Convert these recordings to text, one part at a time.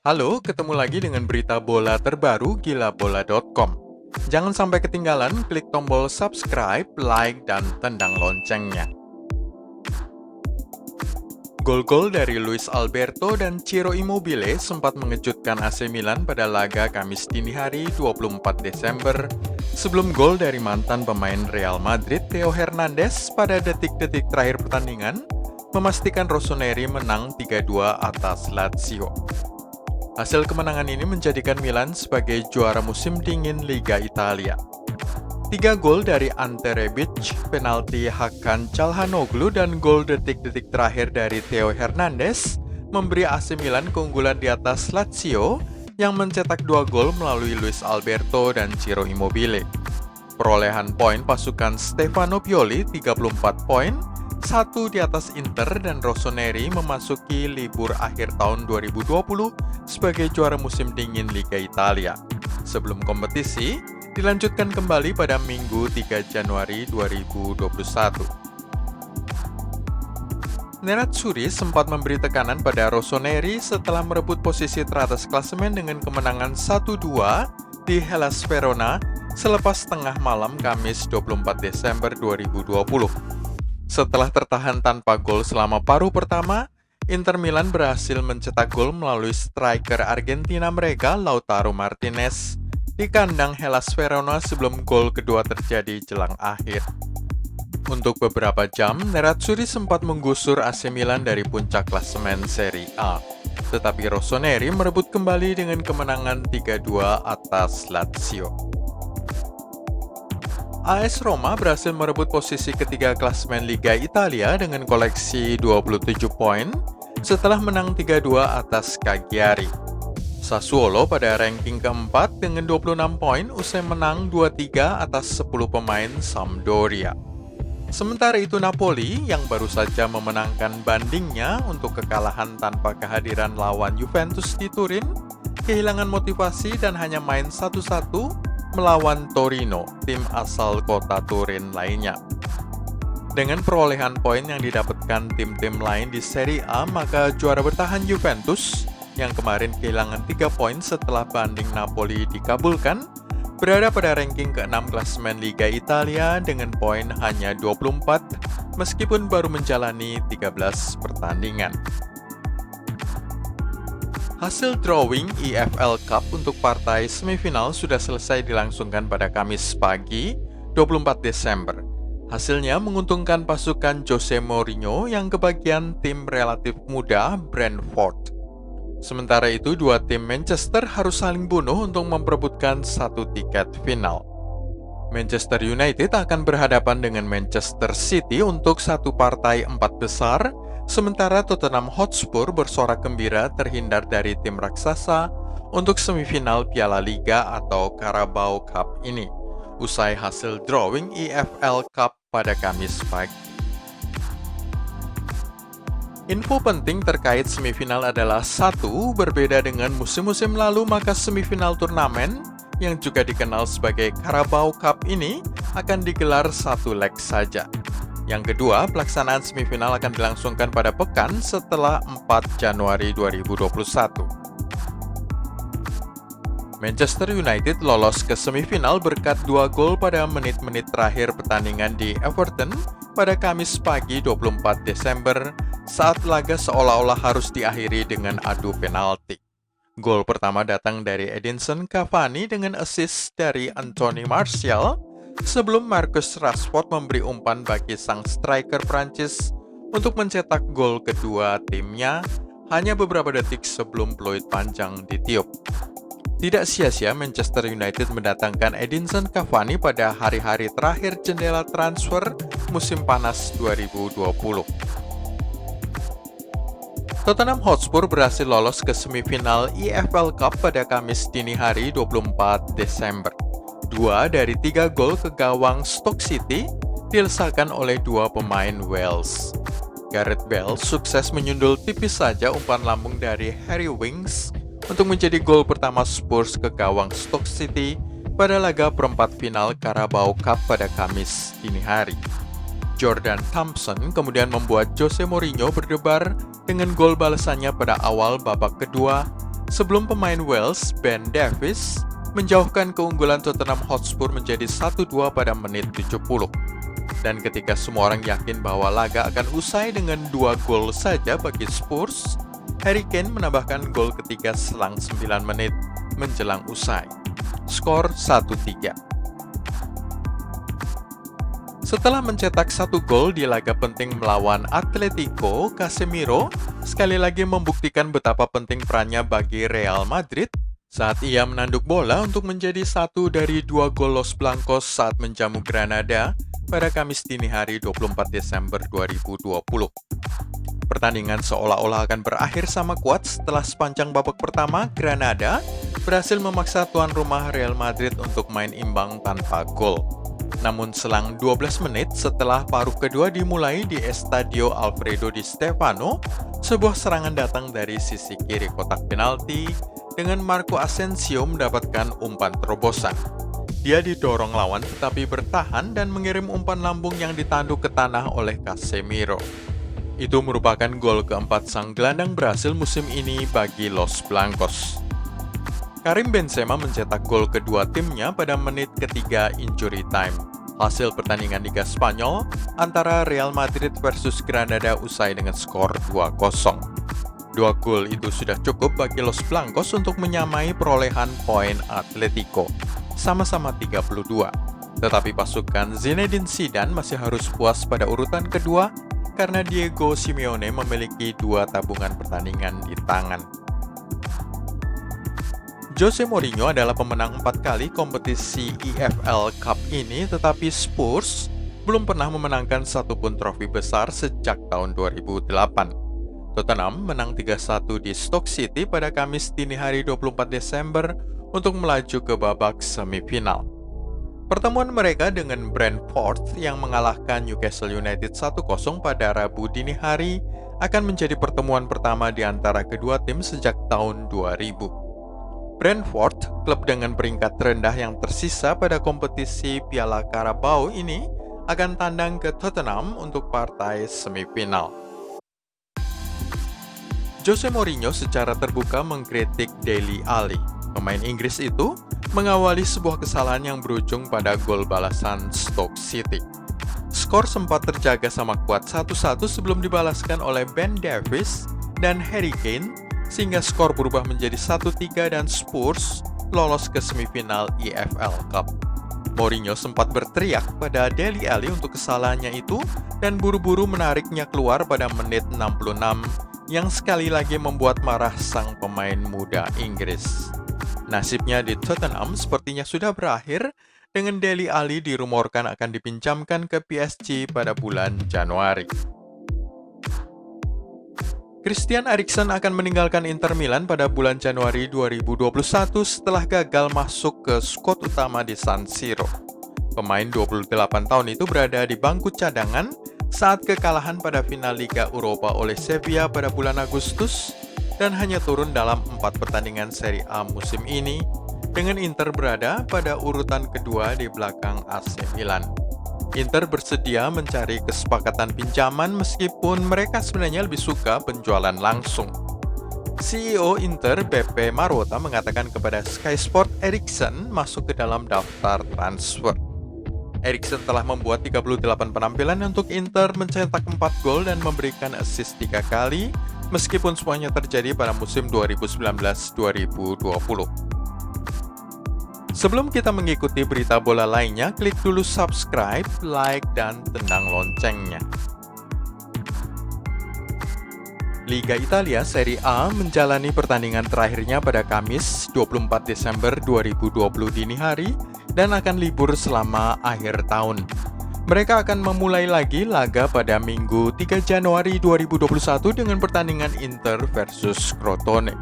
Halo, ketemu lagi dengan berita bola terbaru gilabola.com. Jangan sampai ketinggalan, klik tombol subscribe, like, dan tendang loncengnya. Gol-gol dari Luis Alberto dan Ciro Immobile sempat mengejutkan AC Milan pada laga Kamis dini hari 24 Desember sebelum gol dari mantan pemain Real Madrid Theo Hernandez pada detik-detik terakhir pertandingan memastikan Rossoneri menang 3-2 atas Lazio. Hasil kemenangan ini menjadikan Milan sebagai juara musim dingin Liga Italia. 3 gol dari Ante Rebic, penalti Hakan Çalhanoğlu, dan gol detik-detik terakhir dari Theo Hernandez memberi AC Milan keunggulan di atas Lazio yang mencetak 2 gol melalui Luis Alberto dan Ciro Immobile. Perolehan poin pasukan Stefano Pioli 34 poin, 1 di atas Inter, dan Rossoneri memasuki libur akhir tahun 2020 sebagai juara musim dingin Liga Italia. Sebelum kompetisi dilanjutkan kembali pada Minggu 3 Januari 2021. Nerazzurri sempat memberi tekanan pada Rossoneri setelah merebut posisi teratas klasemen dengan kemenangan 1-2 di Hellas Verona selepas tengah malam Kamis 24 Desember 2020. Setelah tertahan tanpa gol selama paruh pertama, Inter Milan berhasil mencetak gol melalui striker Argentina mereka Lautaro Martinez di kandang Hellas Verona sebelum gol kedua terjadi jelang akhir. Untuk beberapa jam, Nerazzurri sempat menggusur AC Milan dari puncak klasemen Serie A. Tetapi Rossoneri merebut kembali dengan kemenangan 3-2 atas Lazio. AS Roma berhasil merebut posisi ketiga klasemen Liga Italia dengan koleksi 27 poin setelah menang 3-2 atas Cagliari. Sassuolo pada ranking keempat dengan 26 poin usai menang 2-3 atas 10 pemain Sampdoria. Sementara itu Napoli yang baru saja memenangkan bandingnya untuk kekalahan tanpa kehadiran lawan Juventus di Turin, kehilangan motivasi dan hanya main 1-1 melawan Torino, tim asal kota Turin lainnya. Dengan perolehan poin yang didapatkan tim-tim lain di Serie A, maka juara bertahan Juventus yang kemarin kehilangan 3 poin setelah banding Napoli dikabulkan, berada pada ranking ke-6 klasemen Liga Italia dengan poin hanya 24 meskipun baru menjalani 13 pertandingan. Hasil drawing EFL Cup untuk partai semifinal sudah selesai dilangsungkan pada Kamis pagi, 24 Desember. Hasilnya menguntungkan pasukan Jose Mourinho yang kebagian tim relatif muda Brentford. Sementara itu, dua tim Manchester harus saling bunuh untuk memperebutkan satu tiket final. Manchester United akan berhadapan dengan Manchester City untuk satu partai 4 besar, sementara Tottenham Hotspur bersorak gembira terhindar dari tim raksasa untuk semifinal Piala Liga atau Carabao Cup ini, usai hasil drawing EFL Cup pada Kamis pagi. Info penting terkait semifinal adalah satu, berbeda dengan musim-musim lalu maka semifinal turnamen yang juga dikenal sebagai Carabao Cup ini akan digelar satu leg saja. Yang kedua, pelaksanaan semifinal akan dilangsungkan pada pekan setelah 4 Januari 2021. Manchester United lolos ke semifinal berkat 2 gol pada menit-menit terakhir pertandingan di Everton pada Kamis pagi 24 Desember saat laga seolah-olah harus diakhiri dengan adu penalti. Gol pertama datang dari Edinson Cavani dengan assist dari Anthony Martial sebelum Marcus Rashford memberi umpan bagi sang striker Prancis untuk mencetak gol kedua timnya hanya beberapa detik sebelum peluit panjang ditiup. Tidak sia-sia Manchester United mendatangkan Edinson Cavani pada hari-hari terakhir jendela transfer musim panas 2020. Tottenham Hotspur berhasil lolos ke semifinal EFL Cup pada Kamis dini hari 24 Desember. 2 dari 3 gol ke gawang Stoke City dilesakan oleh 2 pemain Wales. Gareth Bale sukses menyundul tipis saja umpan lambung dari Harry Winks untuk menjadi gol pertama Spurs ke gawang Stoke City pada laga perempat final Carabao Cup pada Kamis dini hari. Jordan Thompson kemudian membuat Jose Mourinho berdebar dengan gol balasannya pada awal babak kedua sebelum pemain Wales, Ben Davies, menjauhkan keunggulan Tottenham Hotspur menjadi 1-2 pada menit 70. Dan ketika semua orang yakin bahwa laga akan usai dengan 2 gol saja bagi Spurs, Harry Kane menambahkan gol ketiga selang 9 menit menjelang usai. Skor 1-3. Setelah mencetak 1 gol di laga penting melawan Atletico, Casemiro sekali lagi membuktikan betapa penting perannya bagi Real Madrid saat ia menanduk bola untuk menjadi satu dari 2 gol Los Blancos saat menjamu Granada pada Kamis dini hari 24 Desember 2020. Pertandingan seolah-olah akan berakhir sama kuat setelah sepanjang babak pertama, Granada berhasil memaksa tuan rumah Real Madrid untuk main imbang tanpa gol. Namun selang 12 menit setelah paruh kedua dimulai di Estadio Alfredo Di Stéfano, sebuah serangan datang dari sisi kiri kotak penalti dengan Marco Asensio mendapatkan umpan terobosan. Dia didorong lawan tetapi bertahan dan mengirim umpan lambung yang ditanduk ke tanah oleh Casemiro. Itu merupakan gol keempat sang gelandang Brasil musim ini bagi Los Blancos. Karim Benzema mencetak gol kedua timnya pada menit ketiga injury time. Hasil pertandingan Liga Spanyol antara Real Madrid versus Granada usai dengan skor 2-0. 2 gol itu sudah cukup bagi Los Blancos untuk menyamai perolehan poin Atletico, sama-sama 32. Tetapi pasukan Zinedine Zidane masih harus puas pada urutan kedua karena Diego Simeone memiliki 2 tabungan pertandingan di tangan. Jose Mourinho adalah pemenang 4 kali kompetisi EFL Cup ini, tetapi Spurs belum pernah memenangkan satupun trofi besar sejak tahun 2008. Tottenham menang 3-1 di Stoke City pada Kamis dini hari 24 Desember untuk melaju ke babak semifinal. Pertemuan mereka dengan Brentford yang mengalahkan Newcastle United 1-0 pada Rabu dini hari akan menjadi pertemuan pertama di antara kedua tim sejak tahun 2000. Brentford, klub dengan peringkat rendah yang tersisa pada kompetisi Piala Carabao ini, akan tandang ke Tottenham untuk partai semifinal. Jose Mourinho secara terbuka mengkritik Dele Alli. Pemain Inggris itu mengawali sebuah kesalahan yang berujung pada gol balasan Stoke City. Skor sempat terjaga sama kuat 1-1 sebelum dibalaskan oleh Ben Davies dan Harry Kane, sehingga skor berubah menjadi 1-3 dan Spurs lolos ke semifinal EFL Cup. Mourinho sempat berteriak pada Dele Alli untuk kesalahannya itu dan buru-buru menariknya keluar pada menit 66 yang sekali lagi membuat marah sang pemain muda Inggris. Nasibnya di Tottenham sepertinya sudah berakhir dengan Dele Alli dirumorkan akan dipinjamkan ke PSG pada bulan Januari. Christian Eriksen akan meninggalkan Inter Milan pada bulan Januari 2021 setelah gagal masuk ke skuad utama di San Siro. Pemain 28 tahun itu berada di bangku cadangan saat kekalahan pada final Liga Eropa oleh Sevilla pada bulan Agustus dan hanya turun dalam 4 pertandingan Serie A musim ini, dengan Inter berada pada urutan kedua di belakang AC Milan. Inter bersedia mencari kesepakatan pinjaman meskipun mereka sebenarnya lebih suka penjualan langsung. CEO Inter, Beppe Marotta, mengatakan kepada Sky Sport Eriksen masuk ke dalam daftar transfer. Eriksen telah membuat 38 penampilan untuk Inter, mencetak 4 gol dan memberikan assist 3 kali, meskipun semuanya terjadi pada musim 2019-2020. Sebelum kita mengikuti berita bola lainnya, klik dulu subscribe, like, dan tendang loncengnya. Liga Italia Serie A menjalani pertandingan terakhirnya pada Kamis 24 Desember 2020 dini hari dan akan libur selama akhir tahun. Mereka akan memulai lagi laga pada Minggu 3 Januari 2021 dengan pertandingan Inter versus Crotone.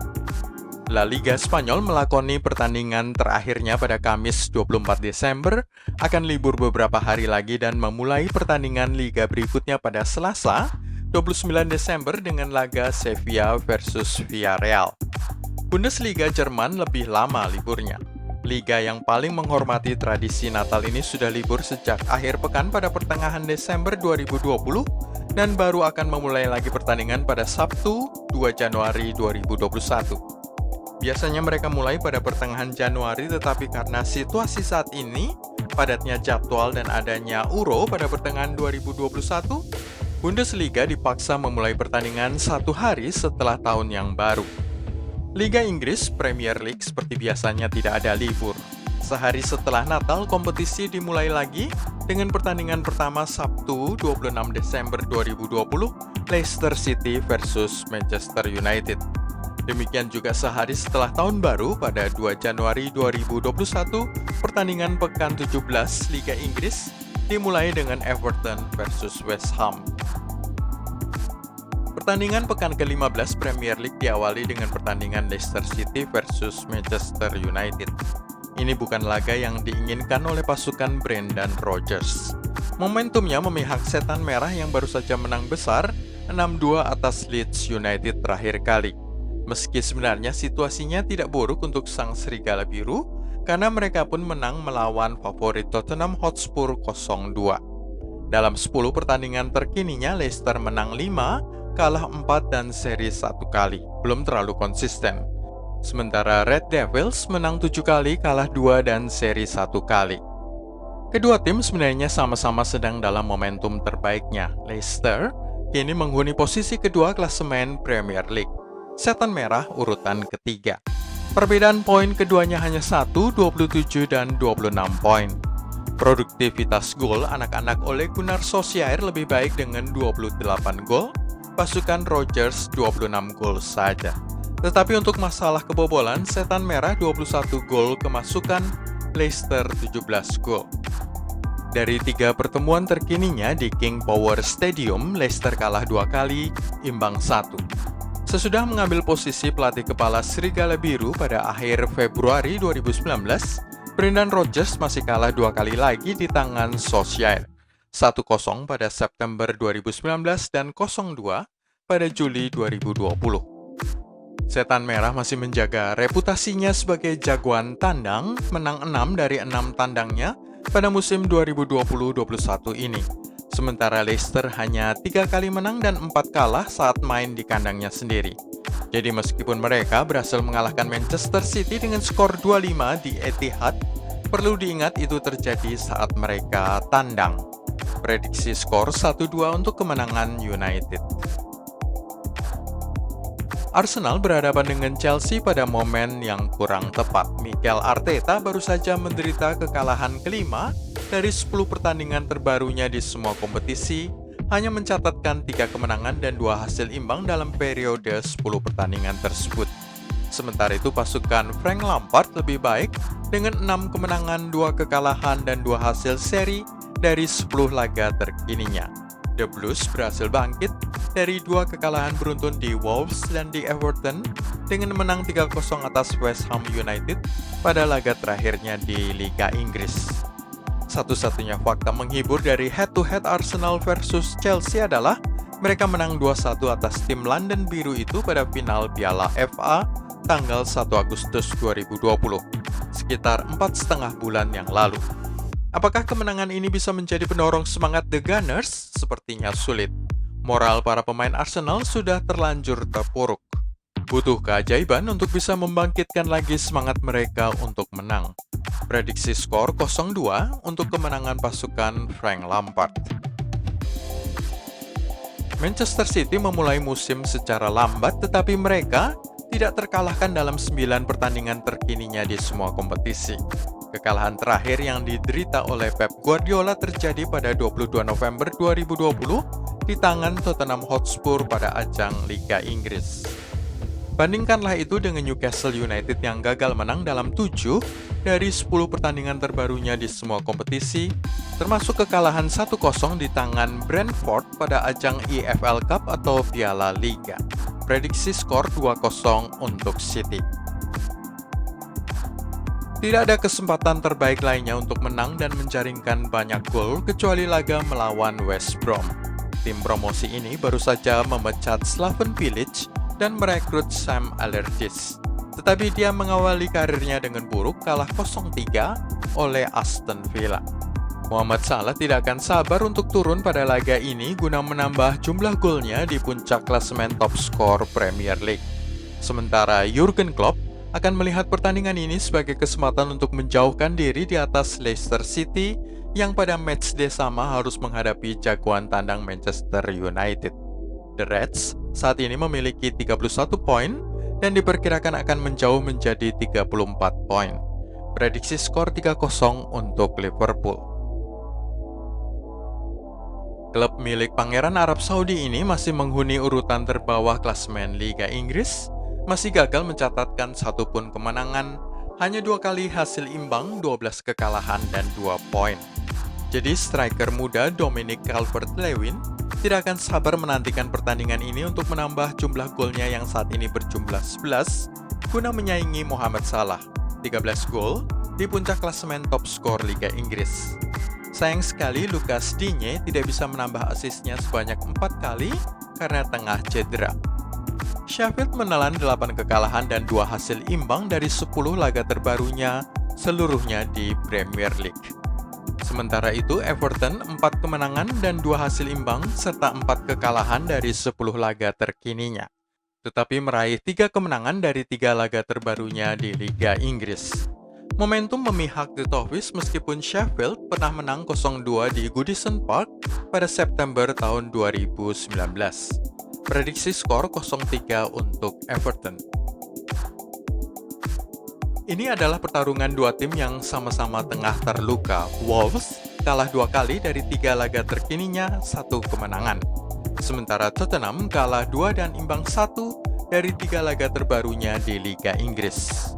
La Liga Spanyol melakoni pertandingan terakhirnya pada Kamis 24 Desember, akan libur beberapa hari lagi dan memulai pertandingan liga berikutnya pada Selasa 29 Desember dengan laga Sevilla versus Villarreal. Bundesliga Jerman lebih lama liburnya. Liga yang paling menghormati tradisi Natal ini sudah libur sejak akhir pekan pada pertengahan Desember 2020 dan baru akan memulai lagi pertandingan pada Sabtu 2 Januari 2021. Biasanya mereka mulai pada pertengahan Januari, tetapi karena situasi saat ini, padatnya jadwal dan adanya Euro pada pertengahan 2021, Bundesliga dipaksa memulai pertandingan satu hari setelah tahun yang baru. Liga Inggris Premier League seperti biasanya tidak ada libur. Sehari setelah Natal, kompetisi dimulai lagi dengan pertandingan pertama Sabtu 26 Desember 2020, Leicester City versus Manchester United. Demikian juga sehari setelah tahun baru pada 2 Januari 2021, pertandingan pekan 17 Liga Inggris dimulai dengan Everton versus West Ham. Pertandingan pekan ke-15 Premier League diawali dengan pertandingan Leicester City versus Manchester United. Ini bukan laga yang diinginkan oleh pasukan Brendan Rodgers. Momentumnya memihak Setan Merah yang baru saja menang besar 6-2 atas Leeds United terakhir kali. Meski sebenarnya situasinya tidak buruk untuk sang Serigala Biru, karena mereka pun menang melawan favorit Tottenham Hotspur 0-2. Dalam 10 pertandingan terkininya, Leicester menang 5, kalah 4 dan seri 1 kali, belum terlalu konsisten. Sementara Red Devils menang 7 kali, kalah 2 dan seri 1 kali. Kedua tim sebenarnya sama-sama sedang dalam momentum terbaiknya. Leicester kini menghuni posisi kedua klasemen Premier League. Setan Merah urutan ketiga. Perbedaan poin keduanya hanya 1, 27 dan 26 poin. Produktivitas gol anak-anak Ole Gunnar Solskjaer lebih baik dengan 28 gol, pasukan Rodgers 26 gol saja. Tetapi untuk masalah kebobolan, Setan Merah 21 gol kemasukan, Leicester 17 gol. Dari 3 pertemuan terkininya di King Power Stadium, Leicester kalah 2 kali, imbang 1. Sesudah mengambil posisi pelatih kepala Serigala Biru pada akhir Februari 2019, Brendan Rodgers masih kalah 2 kali lagi di tangan Solskjaer. 1-0 pada September 2019 dan 0-2 pada Juli 2020. Setan Merah masih menjaga reputasinya sebagai jagoan tandang, menang 6 dari 6 tandangnya pada musim 2020-21 ini. Sementara Leicester hanya 3 kali menang dan 4 kalah saat main di kandangnya sendiri. Jadi meskipun mereka berhasil mengalahkan Manchester City dengan skor 2-5 di Etihad, perlu diingat itu terjadi saat mereka tandang. Prediksi skor 1-2 untuk kemenangan United. Arsenal berhadapan dengan Chelsea pada momen yang kurang tepat. Mikel Arteta baru saja menderita kekalahan kelima dari 10 pertandingan terbarunya di semua kompetisi, hanya mencatatkan 3 kemenangan dan 2 hasil imbang dalam periode 10 pertandingan tersebut. Sementara itu pasukan Frank Lampard lebih baik dengan 6 kemenangan, 2 kekalahan, dan 2 hasil seri dari 10 laga terkininya. The Blues berhasil bangkit dari 2 kekalahan beruntun di Wolves dan di Everton dengan menang 3-0 atas West Ham United pada laga terakhirnya di Liga Inggris. Satu-satunya fakta menghibur dari head-to-head Arsenal versus Chelsea adalah mereka menang 2-1 atas tim London Biru itu pada final Piala FA tanggal 1 Agustus 2020, sekitar 4,5 bulan yang lalu. Apakah kemenangan ini bisa menjadi pendorong semangat The Gunners? Sepertinya sulit. Moral para pemain Arsenal sudah terlanjur terpuruk. Butuh keajaiban untuk bisa membangkitkan lagi semangat mereka untuk menang. Prediksi skor 0-2 untuk kemenangan pasukan Frank Lampard. Manchester City memulai musim secara lambat, tetapi mereka tidak terkalahkan dalam 9 pertandingan terkininya di semua kompetisi. Kekalahan terakhir yang diderita oleh Pep Guardiola terjadi pada 22 November 2020 di tangan Tottenham Hotspur pada ajang Liga Inggris. Bandingkanlah itu dengan Newcastle United yang gagal menang dalam 7 dari 10 pertandingan terbarunya di semua kompetisi, termasuk kekalahan 1-0 di tangan Brentford pada ajang EFL Cup atau Piala Liga. Prediksi skor 2-0 untuk City. Tidak ada kesempatan terbaik lainnya untuk menang dan menjaringkan banyak gol kecuali laga melawan West Brom. Tim promosi ini baru saja memecat Slaven Bilic dan merekrut Sam Allardyce. Tetapi dia mengawali karirnya dengan buruk, kalah 0-3 oleh Aston Villa. Mohamed Salah tidak akan sabar untuk turun pada laga ini guna menambah jumlah golnya di puncak klasemen top skor Premier League. Sementara Jurgen Klopp akan melihat pertandingan ini sebagai kesempatan untuk menjauhkan diri di atas Leicester City yang pada matchday sama harus menghadapi jagoan tandang Manchester United. The Reds saat ini memiliki 31 poin dan diperkirakan akan menjauh menjadi 34 poin. Prediksi skor 3-0 untuk Liverpool. Klub milik Pangeran Arab Saudi ini masih menghuni urutan terbawah klasemen Liga Inggris, masih gagal mencatatkan satu pun kemenangan, hanya 2 kali hasil imbang, 12 kekalahan dan 2 poin. Jadi striker muda Dominic Calvert-Lewin tidak akan sabar menantikan pertandingan ini untuk menambah jumlah golnya yang saat ini berjumlah 11, guna menyaingi Mohamed Salah, 13 gol, di puncak klasemen top skor Liga Inggris. Sayang sekali Lucas Digne tidak bisa menambah asisnya sebanyak 4 kali karena tengah cedera. Sheffield menelan 8 kekalahan dan 2 hasil imbang dari 10 laga terbarunya, seluruhnya di Premier League. Sementara itu Everton 4 kemenangan dan 2 hasil imbang serta 4 kekalahan dari 10 laga terkininya, tetapi meraih 3 kemenangan dari 3 laga terbarunya di Liga Inggris. Momentum memihak The Toffees meskipun Sheffield pernah menang 0-2 di Goodison Park pada September tahun 2019. Prediksi skor 0-3 untuk Everton. Ini adalah pertarungan dua tim yang sama-sama tengah terluka. Wolves kalah 2 kali dari 3 laga terkininya, 1 kemenangan. Sementara Tottenham kalah 2 dan imbang 1 dari 3 laga terbarunya di Liga Inggris.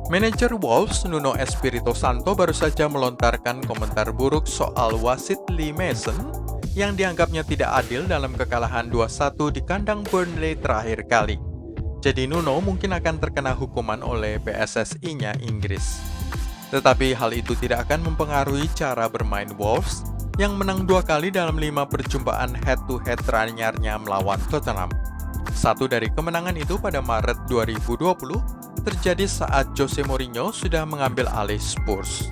Manajer Wolves, Nuno Espirito Santo, baru saja melontarkan komentar buruk soal wasit Lee Mason yang dianggapnya tidak adil dalam kekalahan 2-1 di kandang Burnley terakhir kali. Jadi Nuno mungkin akan terkena hukuman oleh PSSI-nya Inggris. Tetapi hal itu tidak akan mempengaruhi cara bermain Wolves yang menang 2 kali dalam 5 perjumpaan head-to-head terakhirnya melawan Tottenham. 1 dari kemenangan itu pada Maret 2020 terjadi saat Jose Mourinho sudah mengambil alih Spurs.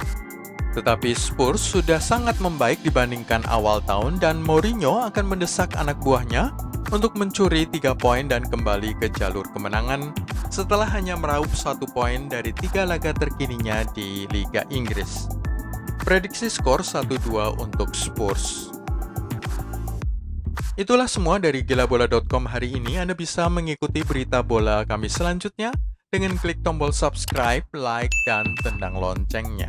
Tetapi Spurs sudah sangat membaik dibandingkan awal tahun dan Mourinho akan mendesak anak buahnya untuk mencuri 3 poin dan kembali ke jalur kemenangan setelah hanya meraup 1 poin dari 3 laga terkininya di Liga Inggris. Prediksi skor 1-2 untuk Spurs. Itulah semua dari gilabola.com hari ini. Anda bisa mengikuti berita bola kami selanjutnya dengan klik tombol subscribe, like, dan tendang loncengnya.